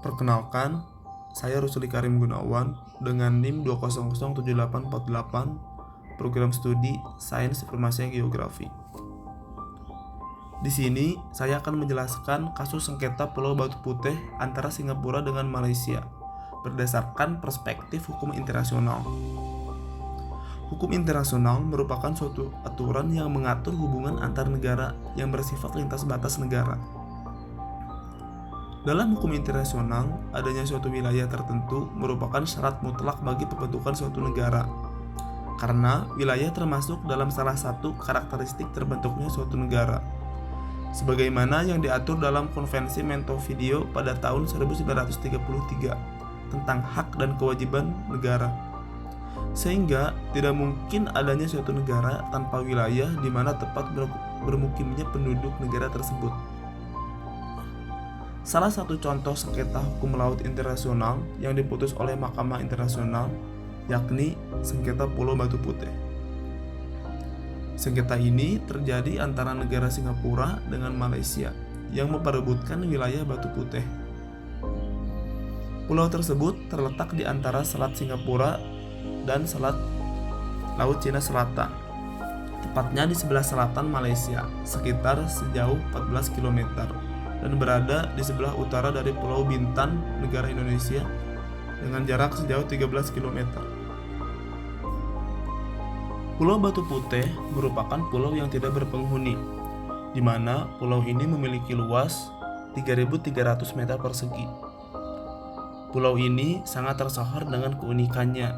Perkenalkan, saya Rusuli Karim Gunawan dengan NIM 2007848, program studi Sains Informasi dan Geografi. Di sini, saya akan menjelaskan kasus sengketa Pulau Batu Putih antara Singapura dengan Malaysia berdasarkan perspektif hukum internasional. Hukum internasional merupakan suatu aturan yang mengatur hubungan antar negara yang bersifat lintas batas negara. Dalam hukum internasional, adanya suatu wilayah tertentu merupakan syarat mutlak bagi pembentukan suatu negara. Karena wilayah termasuk dalam salah satu karakteristik terbentuknya suatu negara. Sebagaimana yang diatur dalam Konvensi Montevideo pada tahun 1933 tentang hak dan kewajiban negara. Sehingga tidak mungkin adanya suatu negara tanpa wilayah di mana tempat bermukimnya penduduk negara tersebut. Salah satu contoh sengketa hukum laut internasional yang diputus oleh Mahkamah Internasional yakni sengketa Pulau Batu Putih. Sengketa ini terjadi antara negara Singapura dengan Malaysia yang memperebutkan wilayah Batu Putih. Pulau tersebut terletak di antara Selat Singapura dan Selat Laut Cina Selatan, tepatnya di sebelah selatan Malaysia, sekitar sejauh 14 km. Dan berada di sebelah utara dari Pulau Bintan, negara Indonesia, dengan jarak sejauh 13 km. Pulau Batu Putih merupakan pulau yang tidak berpenghuni, di mana pulau ini memiliki luas 3.300 meter persegi. Pulau ini sangat tersohor dengan keunikannya,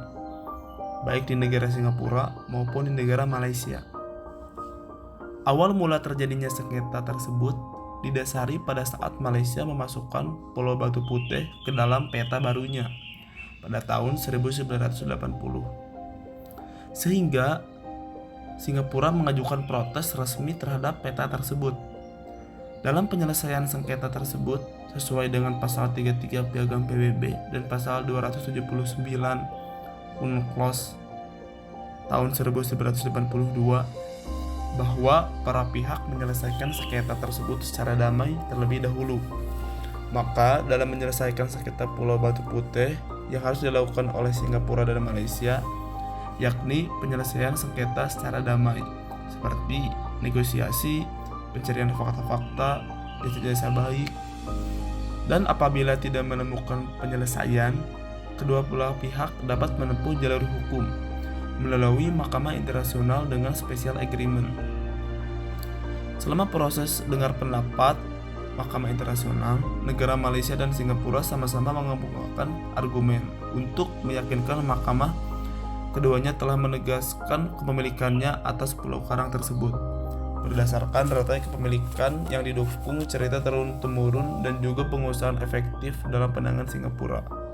baik di negara Singapura maupun di negara Malaysia. Awal mula terjadinya sengketa tersebut didasari pada saat Malaysia memasukkan Pulau Batu Putih ke dalam peta barunya pada tahun 1980. Sehingga Singapura mengajukan protes resmi terhadap peta tersebut. Dalam penyelesaian sengketa tersebut, sesuai dengan pasal 33 Piagam PBB dan pasal 279 UNCLOS tahun 1982, bahwa para pihak menyelesaikan sengketa tersebut secara damai terlebih dahulu. Maka dalam menyelesaikan sengketa Pulau Batu Putih yang harus dilakukan oleh Singapura dan Malaysia, yakni penyelesaian sengketa secara damai, seperti negosiasi, pencarian fakta-fakta, jasa-jasa baik, dan apabila tidak menemukan penyelesaian, kedua belah pihak dapat menempuh jalur hukum melalui Mahkamah Internasional dengan Special Agreement. Selama proses dengar pendapat Mahkamah Internasional, negara Malaysia dan Singapura sama-sama mengemukakan argumen untuk meyakinkan mahkamah keduanya telah menegaskan kepemilikannya atas pulau karang tersebut berdasarkan rantai kepemilikan yang didukung cerita turun-temurun dan juga pengusahaan efektif dalam pandangan Singapura.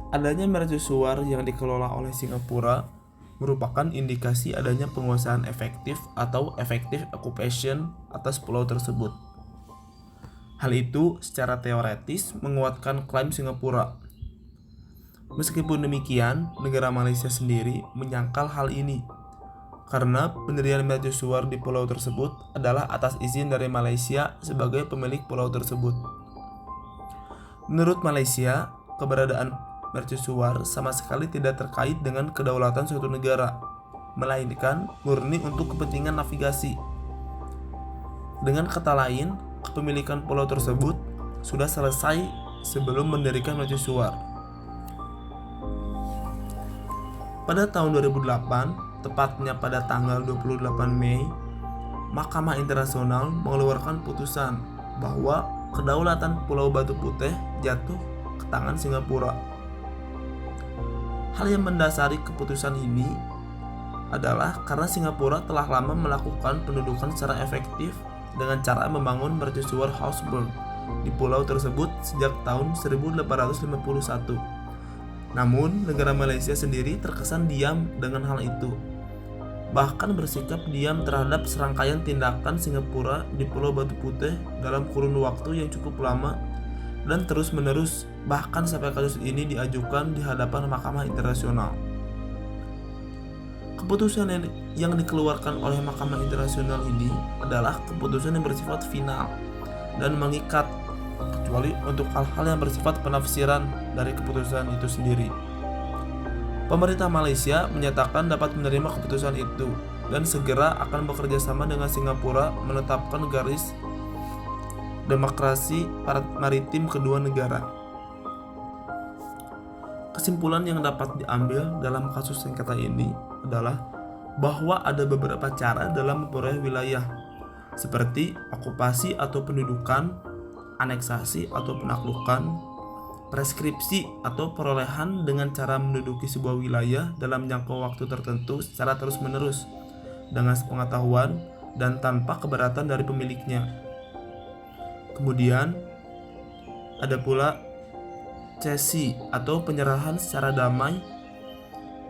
Adanya mercusuar yang dikelola oleh Singapura merupakan indikasi adanya penguasaan efektif atau effective occupation atas pulau tersebut. Hal itu secara teoretis menguatkan klaim Singapura. Meskipun demikian, negara Malaysia sendiri menyangkal hal ini karena pendirian mercusuar di pulau tersebut adalah atas izin dari Malaysia sebagai pemilik pulau tersebut. Menurut Malaysia, keberadaan mercusuar sama sekali tidak terkait dengan kedaulatan suatu negara, melainkan murni untuk kepentingan navigasi. Dengan kata lain, kepemilikan pulau tersebut sudah selesai sebelum mendirikan mercusuar. Pada tahun 2008, tepatnya pada tanggal 28 Mei, Mahkamah Internasional mengeluarkan putusan bahwa kedaulatan Pulau Batu Putih jatuh ke tangan Singapura. Hal yang mendasari keputusan ini adalah karena Singapura telah lama melakukan pendudukan secara efektif dengan cara membangun mercusuar Houseboat di pulau tersebut sejak tahun 1851. Namun, negara Malaysia sendiri terkesan diam dengan hal itu, bahkan bersikap diam terhadap serangkaian tindakan Singapura di Pulau Batu Putih dalam kurun waktu yang cukup lama dan terus-menerus, bahkan sampai kasus ini diajukan di hadapan Mahkamah Internasional. Keputusan yang dikeluarkan oleh Mahkamah Internasional ini adalah keputusan yang bersifat final dan mengikat, kecuali untuk hal-hal yang bersifat penafsiran dari keputusan itu sendiri. Pemerintah Malaysia menyatakan dapat menerima keputusan itu dan segera akan bekerja sama dengan Singapura menetapkan garis demokrasi maritim kedua negara. Kesimpulan yang dapat diambil dalam kasus sengketa ini adalah bahwa ada beberapa cara dalam memperoleh wilayah, seperti okupasi atau pendudukan, aneksasi atau penaklukan, preskripsi atau perolehan dengan cara menduduki sebuah wilayah dalam jangka waktu tertentu secara terus-menerus dengan sepengetahuan dan tanpa keberatan dari pemiliknya. Kemudian ada pula cesi atau penyerahan secara damai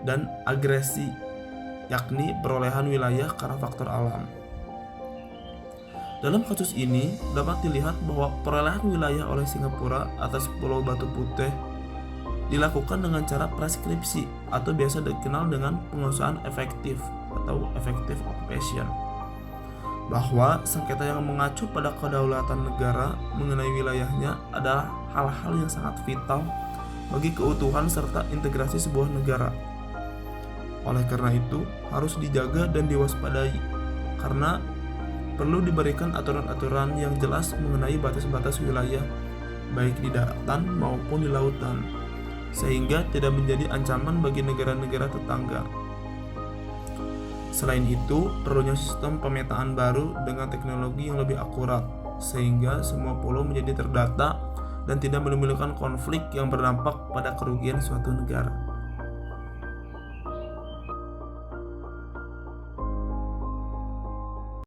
dan agresi, yakni perolehan wilayah karena faktor alam. Dalam kasus ini dapat dilihat bahwa perolehan wilayah oleh Singapura atas Pulau Batu Putih dilakukan dengan cara preskripsi atau biasa dikenal dengan penguasaan efektif atau effective occupation, bahwa sengketa yang mengacu pada kedaulatan negara mengenai wilayahnya adalah hal-hal yang sangat vital bagi keutuhan serta integrasi sebuah negara. Oleh karena itu, harus dijaga dan diwaspadai, karena perlu diberikan aturan-aturan yang jelas mengenai batas-batas wilayah, baik di daratan maupun di lautan, sehingga tidak menjadi ancaman bagi negara-negara tetangga. Selain itu, perlunya sistem pemetaan baru dengan teknologi yang lebih akurat, sehingga semua pulau menjadi terdata dan tidak menimbulkan konflik yang berdampak pada kerugian suatu negara.